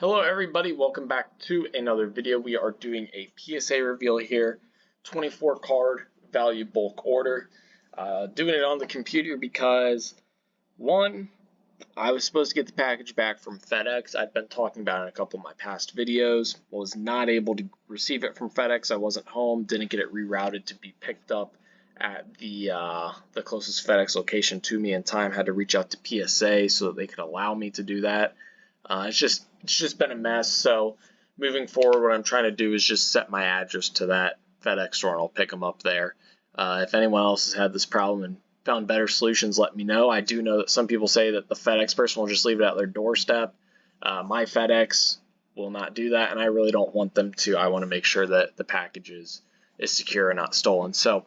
Hello everybody, welcome back to another video. We are doing a PSA reveal here, 24 card value bulk order. Doing it on the computer because, one, I was supposed to get the package back from FedEx. I've been talking about it in a couple of my past videos. Was not able to receive it from FedEx. I wasn't home, didn't get it rerouted to be picked up at the closest FedEx location to me in time. Had to reach out to PSA so that they could allow me to do that. It's just been a mess. So moving forward, what I'm trying to do is just set my address to that FedEx store, and I'll pick them up there. If anyone else has had this problem and found better solutions, let me know. I do know that some people say that the FedEx person will just leave it at their doorstep. My FedEx will not do that, and I really don't want them to. I want to make sure that the package is secure and not stolen. So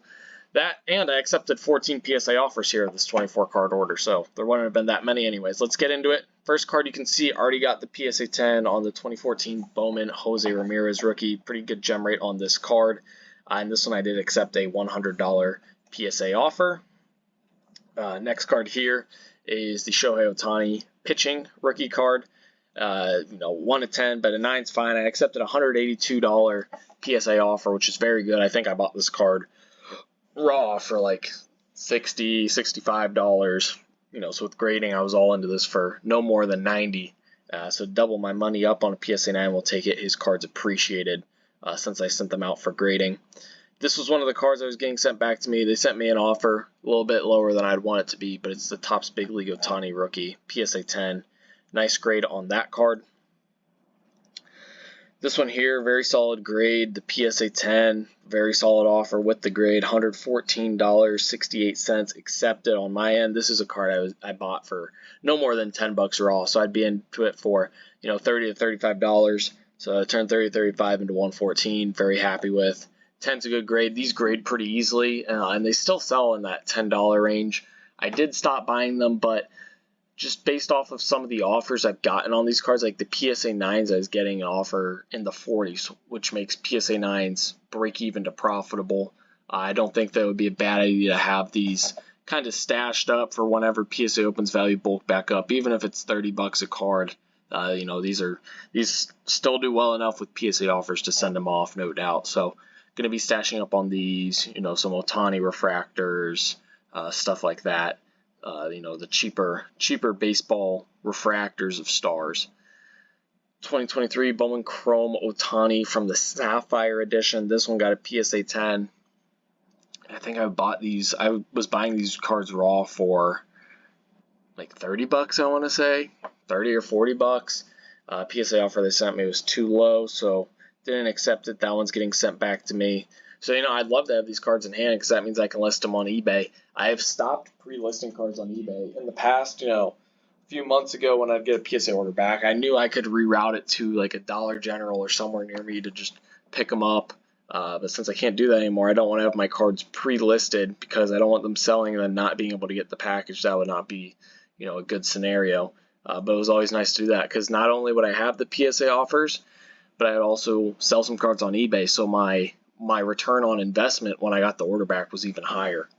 that, and I accepted 14 PSA offers here of this 24 card order, so there wouldn't have been that many anyways. Let's get into it. First card you can see already got the PSA 10 on the 2014 Bowman Jose Ramirez rookie. Pretty good gem rate on this card. And this one I did accept a $100 PSA offer. Next card here is the Shohei Ohtani pitching rookie card. 1 to 10, but a 9's fine. I accepted a $182 PSA offer, which is very good. I think I bought this card raw for like $60, $65. So with grading, I was all into this for no more than 90. So double my money up on a PSA 9 will take it. His card's appreciated since I sent them out for grading. This was one of the cards that was getting sent back to me. They sent me an offer a little bit lower than I'd want it to be, but it's the Topps Big League Ohtani rookie, PSA 10. Nice grade on that card. This one here, very solid grade, the PSA 10, very solid offer with the grade, $114.68 accepted on my end. This is a card I bought for no more than 10 bucks raw, so I'd be into it for $30 to $35. So I turned 30 to 35 into 114. Very happy with. 10's a good grade. These grade pretty easily, and they still sell in that $10 range. I did stop buying them, but just based off of some of the offers I've gotten on these cards, like the PSA 9s, I was getting an offer in the 40s, which makes PSA 9s break even to profitable. I don't think that would be a bad idea to have these kind of stashed up for whenever PSA opens value bulk back up, even if it's 30 bucks a card. These still do well enough with PSA offers to send them off, no doubt. So going to be stashing up on these, some Ohtani refractors, stuff like that. The cheaper baseball refractors of stars. 2023 Bowman Chrome Ohtani from the Sapphire edition. This one got a PSA 10. I think I bought these. I was buying these cards raw for like 30 bucks, I want to say. 30 or 40 bucks. PSA offer they sent me was too low, so didn't accept it. That one's getting sent back to me. So, I'd love to have these cards in hand because that means I can list them on eBay. I have stopped pre-listing cards on eBay. In the past, a few months ago when I'd get a PSA order back, I knew I could reroute it to like a Dollar General or somewhere near me to just pick them up. But since I can't do that anymore, I don't want to have my cards pre-listed because I don't want them selling and then not being able to get the package. That would not be, a good scenario. But it was always nice to do that because not only would I have the PSA offers, but I'd also sell some cards on eBay. So my return on investment when I got the order back was even higher.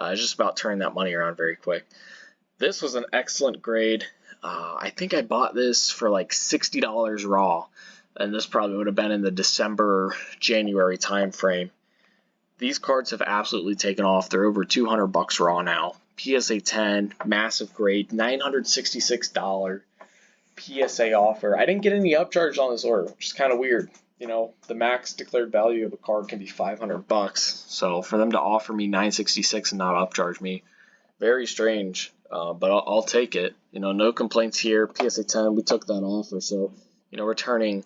It's just about turning that money around very quick. This was an excellent grade. I think I bought this for like $60 raw, and this probably would have been in the December, January time frame. These cards have absolutely taken off. They're over 200 bucks raw now. PSA 10, massive grade, $966 PSA offer. I didn't get any upcharge on this order, which is kind of weird. The max declared value of a card can be 500 bucks. So for them to offer me $966 and not upcharge me, very strange. But I'll take it. No complaints here. PSA 10, we took that offer. So, returning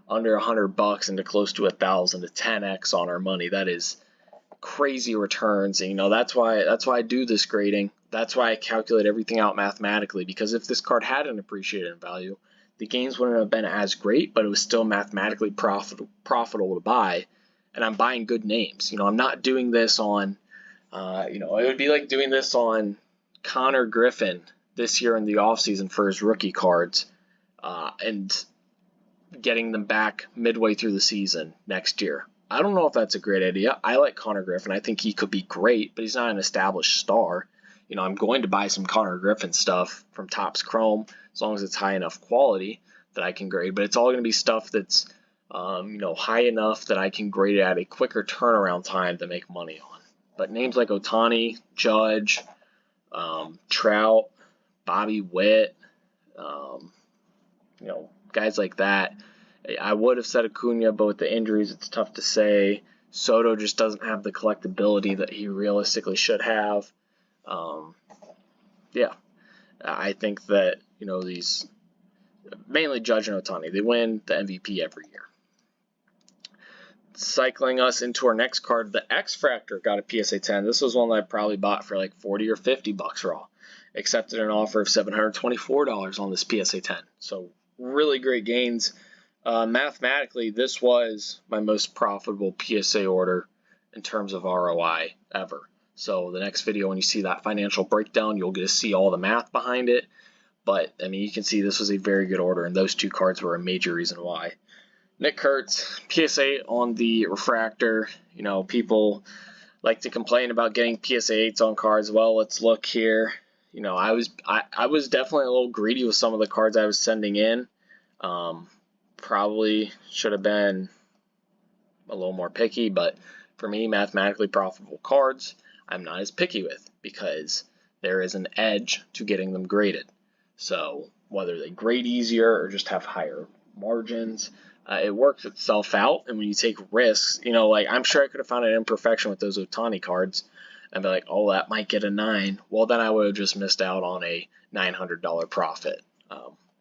under 100 bucks into close to 1,000 to 10x on our money. That is crazy returns. And, that's why I do this grading. That's why I calculate everything out mathematically. Because if this card had an appreciated in value, the gains wouldn't have been as great, but it was still mathematically profitable to buy, and I'm buying good names. I'm not doing this on, it would be like doing this on Connor Griffin this year in the offseason for his rookie cards, and getting them back midway through the season next year. I don't know if that's a great idea. I like Connor Griffin. I think he could be great, but he's not an established star. I'm going to buy some Connor Griffin stuff from Topps Chrome as long as it's high enough quality. that I can grade, but it's all going to be stuff that's high enough that I can grade it at a quicker turnaround time to make money on. But names like Ohtani, Judge, Trout, Bobby Witt, guys like that. I would have said Acuna, but with the injuries, it's tough to say. Soto just doesn't have the collectability that he realistically should have. I think that, these, mainly Judge and Ohtani, they win the MVP every year. Cycling us into our next card, the X Fractor got a PSA 10. This was one that I probably bought for like 40 or 50 bucks raw. Accepted an offer of $724 on this PSA 10. So really great gains. Mathematically, this was my most profitable PSA order in terms of ROI ever. So the next video, when you see that financial breakdown, you'll get to see all the math behind it. But, you can see this was a very good order, and those two cards were a major reason why. Nick Kurtz, PSA on the refractor. People like to complain about getting PSA 8s on cards. Well, let's look here. I was definitely a little greedy with some of the cards I was sending in. Probably should have been a little more picky, but for me, mathematically profitable cards, I'm not as picky with, because there is an edge to getting them graded. So whether they grade easier or just have higher margins, it works itself out. And when you take risks, I'm sure I could have found an imperfection with those Ohtani cards and be like, oh, that might get a 9. Well, then I would have just missed out on a $900 profit,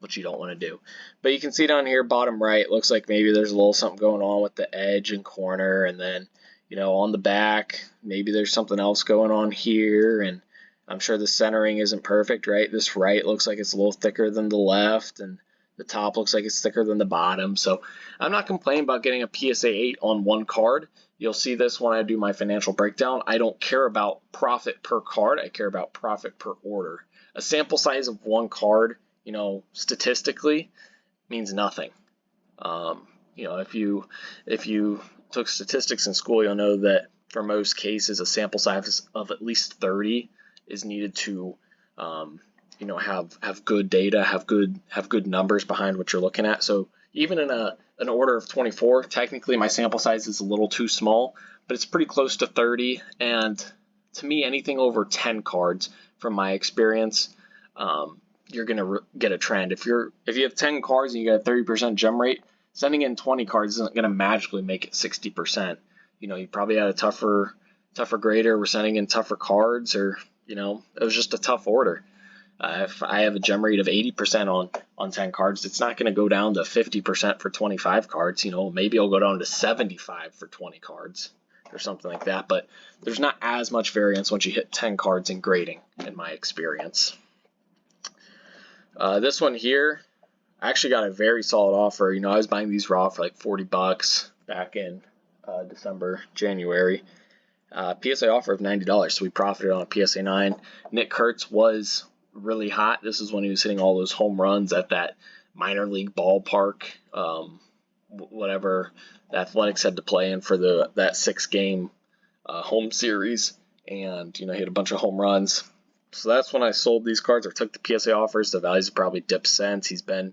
which you don't want to do. But you can see down here, bottom right, looks like maybe there's a little something going on with the edge and corner, and then, on the back, maybe there's something else going on here, and I'm sure the centering isn't perfect, right? This right looks like it's a little thicker than the left, and the top looks like it's thicker than the bottom. So I'm not complaining about getting a PSA 8 on one card. You'll see this when I do my financial breakdown. I don't care about profit per card. I care about profit per order. A sample size of one card, statistically means nothing. If you took statistics in school, you'll know that for most cases, a sample size of at least 30 is needed to, have good data, have good numbers behind what you're looking at. So even in an order of 24, technically my sample size is a little too small, but it's pretty close to 30. And to me, anything over 10 cards, from my experience, you're gonna get a trend. If you have 10 cards and you get a 30% gem rate, sending in 20 cards isn't gonna magically make it 60%. You probably had a tougher grader. We're sending in tougher cards, or it was just a tough order. If I have a gem rate of 80% on 10 cards, it's not going to go down to 50% for 25 cards. Maybe I'll go down to 75 for 20 cards or something like that. But there's not as much variance once you hit 10 cards in grading, in my experience. This one here, I actually got a very solid offer. I was buying these raw for like 40 bucks back in December, January. PSA offer of $90, so we profited on a PSA 9. Nick Kurtz was really hot. This is when he was hitting all those home runs at that minor league ballpark, whatever the Athletics had to play in for that 6-game home series, and he had a bunch of home runs. So that's when I sold these cards or took the PSA offers. The values have probably dipped since. He's been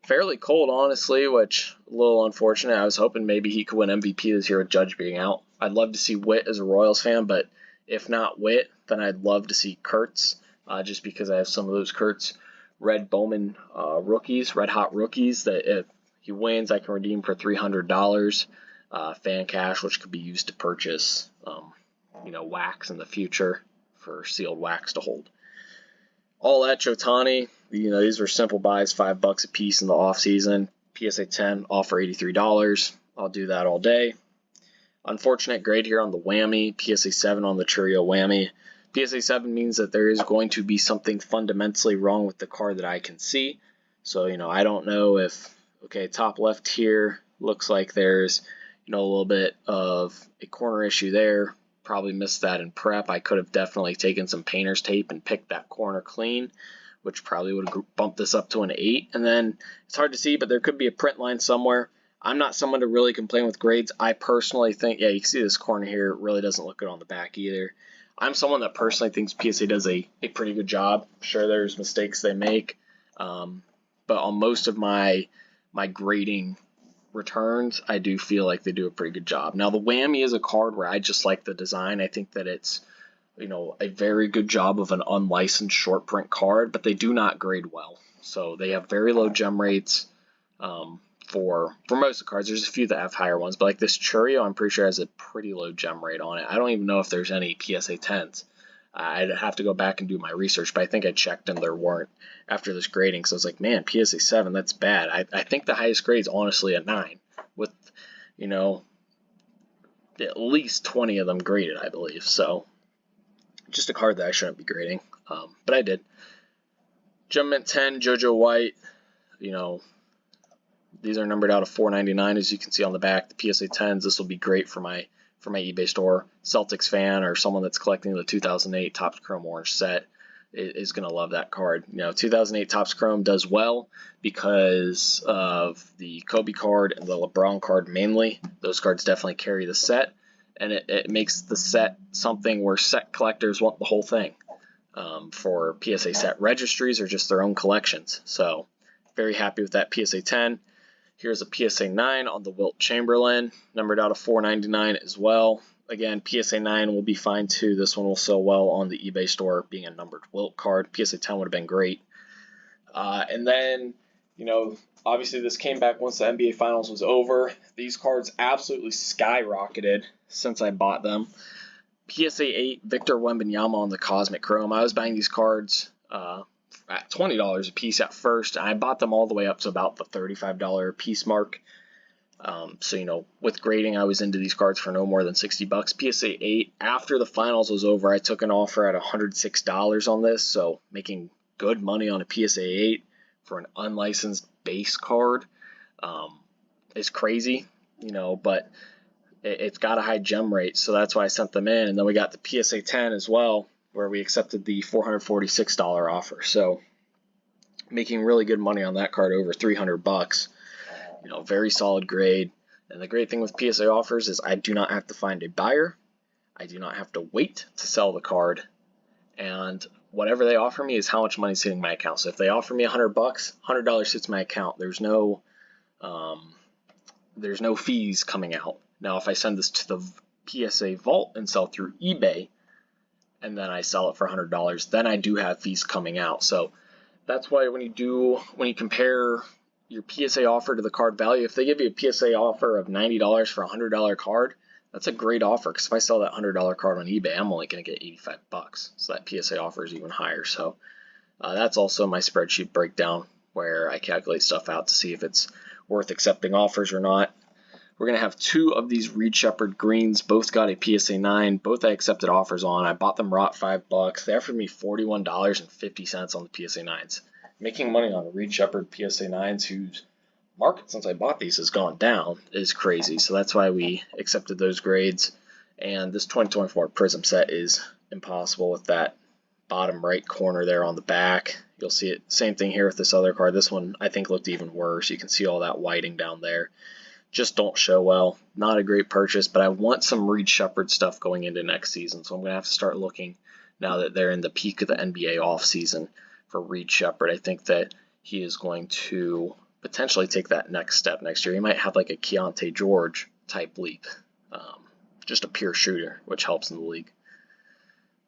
fairly cold, honestly, which a little unfortunate. I was hoping maybe he could win MVP this year with Judge being out. I'd love to see Witt as a Royals fan, but if not Witt, then I'd love to see Kurtz, just because I have some of those Kurtz Red Bowman rookies, red hot rookies, that if he wins, I can redeem for $300 fan cash, which could be used to purchase, wax in the future for sealed wax to hold. All that Ohtani, these were simple buys, $5 a piece in the off season. PSA 10 offer $83. I'll do that all day. Unfortunate grade here on the whammy. PSA 7 on the Churio whammy. PSA 7 means that there is going to be something fundamentally wrong with the card that I can see. So, I don't know if, top left here looks like there's, a little bit of a corner issue there. Probably missed that in prep. I could have definitely taken some painter's tape and picked that corner clean, which probably would have bumped this up to an 8. And then it's hard to see, but there could be a print line somewhere. I'm not someone to really complain with grades. I personally think, you can see this corner here really doesn't look good on the back either. I'm someone that personally thinks PSA does a pretty good job. Sure, there's mistakes they make, but on most of my grading returns, I do feel like they do a pretty good job. Now, the Whammy is a card where I just like the design. I think that it's, a very good job of an unlicensed short print card, but they do not grade well. So they have very low gem rates for most of the cards. There's a few that have higher ones, but like this Churio, I'm pretty sure has a pretty low gem rate on it. I don't even know if there's any PSA 10s. I'd have to go back and do my research, but I think I checked and there weren't after this grading. So I was like, man, PSA 7, that's bad. I think the highest grade is honestly a 9 with, at least 20 of them graded, I believe. So just a card that I shouldn't be grading, but I did. Gem Mint 10, JoJo White, these are numbered out of $4.99, as you can see on the back. The PSA 10s, this will be great for my eBay store. Celtics fan or someone that's collecting the 2008 Topps Chrome Orange set is going to love that card. 2008 Topps Chrome does well because of the Kobe card and the LeBron card mainly. Those cards definitely carry the set, and it makes the set something where set collectors want the whole thing. For PSA set registries or just their own collections. So very happy with that PSA 10. Here's a PSA 9 on the Wilt Chamberlain, numbered out of $4.99 as well. Again, PSA 9 will be fine too. This one will sell well on the eBay store, being a numbered Wilt card. PSA 10 would have been great. And then, obviously this came back once the NBA Finals was over. These cards absolutely skyrocketed since I bought them. PSA 8 Victor Wembanyama on the Cosmic Chrome. I was buying these cards at $20 a piece at first, and I bought them all the way up to about the $35 a piece mark. So, with grading, I was into these cards for no more than $60. PSA 8, after the finals was over, I took an offer at $106 on this, so making good money on a PSA 8 for an unlicensed base card is crazy, but it's got a high gem rate, so that's why I sent them in. And then we got the PSA 10 as well, where we accepted the $446 offer. So making really good money on that card, over $300. Very solid grade. And the great thing with PSA offers is I do not have to find a buyer. I do not have to wait to sell the card. And whatever they offer me is how much money is hitting my account. So if they offer me $100, $100 hits my account. There's no fees coming out. Now, if I send this to the PSA vault and sell through eBay, and then I sell it for $100, then I do have fees coming out. So that's why when you compare your PSA offer to the card value, if they give you a PSA offer of $90 for a $100 card, that's a great offer, because if I sell that $100 card on eBay, I'm only going to get $85. So that PSA offer is even higher. So that's also my spreadsheet breakdown, where I calculate stuff out to see if it's worth accepting offers or not. We're going to have 2 of these Reed Shepherd greens. Both got a PSA 9. Both I accepted offers on. I bought them raw at $5. They offered me $41.50 on the PSA 9s. Making money on the Reed Shepherd PSA 9s, whose market since I bought these has gone down, is crazy. So that's why we accepted those grades. And this 2024 Prism set is impossible with that bottom right corner there on the back. You'll see it. Same thing here with this other card. This one I think looked even worse. You can see all that whiting down there. Just don't show well. Not a great purchase, but I want some Reed Shepherd stuff going into next season, so I'm going to have to start looking now that they're in the peak of the NBA offseason for Reed Shepherd. I think that he is going to potentially take that next step next year. He might have like a Keontae George type leap, just a pure shooter, which helps in the league.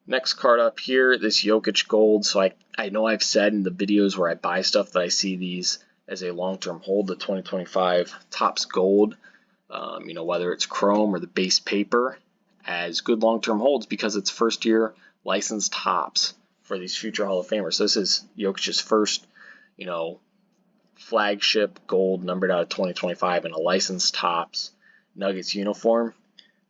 Next card up here, this Jokic Gold. So I know I've said in the videos where I buy stuff that I see these as a long-term hold, the 2025 Topps Gold, whether it's chrome or the base paper, as good long-term holds because it's first-year licensed Topps for these future Hall of Famers. So this is Jokic's first, flagship gold numbered out of 2025 in a licensed Topps Nuggets uniform.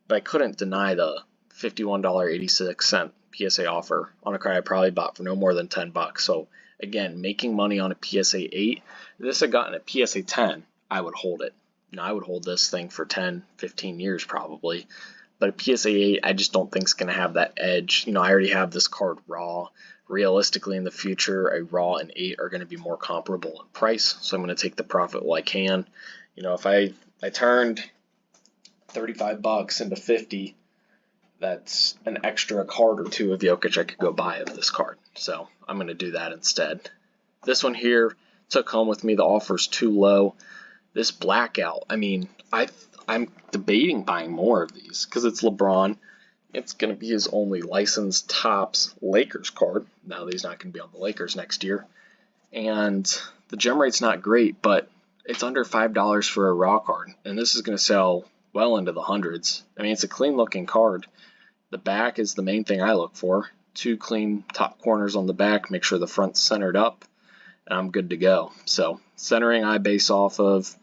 But I couldn't deny the $51.86 PSA offer on a card I probably bought for no more than $10. So again, making money on a PSA 8. If this had gotten a PSA 10, I would hold it. I would hold this thing for 10, 15 years probably. But a PSA 8, I just don't think it's going to have that edge. I already have this card raw. Realistically, in the future, a raw and 8 are going to be more comparable in price. So I'm going to take the profit while I can. If I turned $35 into 50, that's an extra card or 2 of Jokic I could go buy of this card. So I'm going to do that instead. This one here, took home with me. The offer's too low. This blackout, I mean, I'm debating buying more of these because it's LeBron. It's going to be his only licensed Topps Lakers card. Now that he's not going to be on the Lakers next year. And the gem rate's not great, but it's under $5 for a raw card. And this is going to sell well into the hundreds. I mean, it's a clean looking card. The back is the main thing I look for. 2 clean top corners on the back. Make sure the front's centered up. And I'm good to go. So centering I base off of.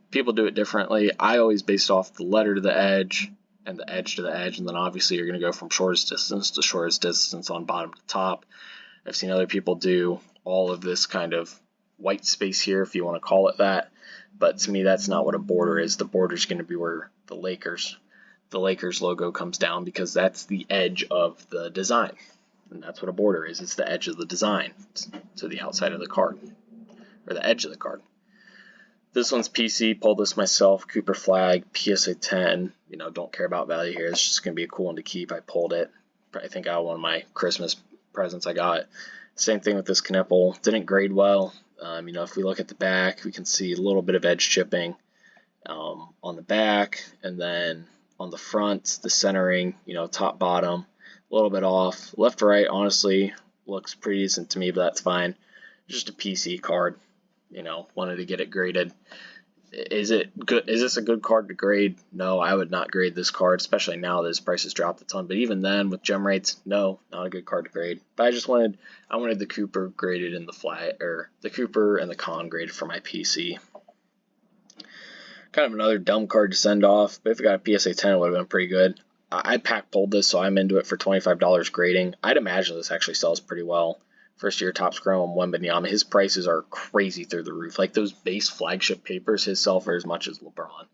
People do it differently. I always base off the letter to the edge and the edge to the edge, and then obviously you're going to go from shortest distance to shortest distance on bottom to top. I've seen other people do all of this kind of white space here, if you want to call it that, but to me that's not what a border is. The border is going to be where the Lakers logo comes down, because that's the edge of the design, and that's what a border is. It's the edge of the design to the outside of the card, or the edge of the card. This one's PC, pulled this myself, Cooper flag, PSA 10, don't care about value here. It's just going to be a cool one to keep. I pulled it. I think out of one of my Christmas presents I got. Same thing with this Knipple. Didn't grade well. If we look at the back, we can see a little bit of edge chipping on the back, and then on the front, the centering, top, bottom, a little bit off. Left to right, honestly, looks pretty decent to me, but that's fine. Just a PC card. Wanted to get it graded. Is it good? Is this a good card to grade? No, I would not grade this card, especially now that his price has dropped a ton. But even then, with gem rates, no, not a good card to grade. But I wanted the Cooper graded in the flat, or the Cooper and the Con graded for my PC. Kind of another dumb card to send off, but if I got a PSA 10, it would have been pretty good. I pack pulled this, so I'm into it for $25 grading. I'd imagine this actually sells pretty well. First year Topps Chrome Wembanyama, his prices are crazy through the roof. Like those base flagship papers, his sell for as much as LeBron,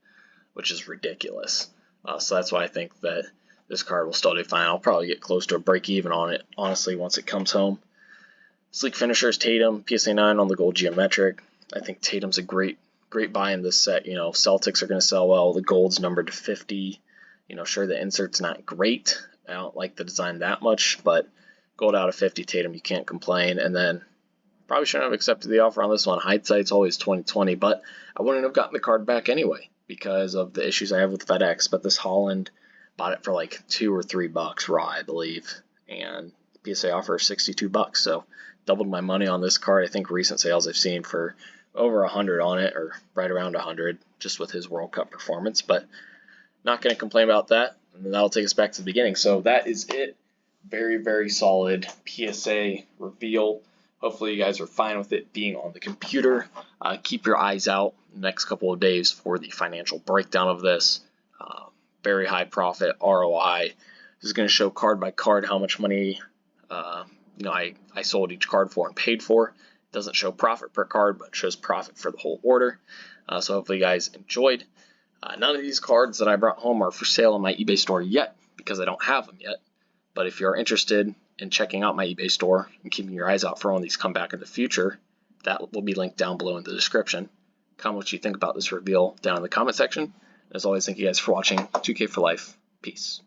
which is ridiculous. So that's why I think that this card will still do fine. I'll probably get close to a break even on it, honestly, once it comes home. Sleek Finishers, Tatum, PSA 9 on the gold geometric. I think Tatum's a great buy in this set. Celtics are going to sell well. The gold's numbered to 50. Sure, the insert's not great. I don't like the design that much, but gold out of 50 Tatum, you can't complain. And then probably shouldn't have accepted the offer on this one. Hindsight's always 20/20, but I wouldn't have gotten the card back anyway because of the issues I have with FedEx. But this Holland, bought it for like $2 or $3 raw, I believe, and PSA offer is $62. So doubled my money on this card. I think recent sales I've seen for over 100 on it, or right around 100, just with his World Cup performance. But not going to complain about that, and that'll take us back to the beginning. So that is it. Very, very solid PSA reveal. Hopefully you guys are fine with it being on the computer. Keep your eyes out the next couple of days for the financial breakdown of this. Very high profit ROI. This is going to show card by card how much money I sold each card for and paid for. It doesn't show profit per card, but it shows profit for the whole order. So hopefully you guys enjoyed. None of these cards that I brought home are for sale on my eBay store yet, because I don't have them yet. But if you're interested in checking out my eBay store and keeping your eyes out for when these come back in the future, that will be linked down below in the description. Comment what you think about this reveal down in the comment section. As always, thank you guys for watching. 2K for life. Peace.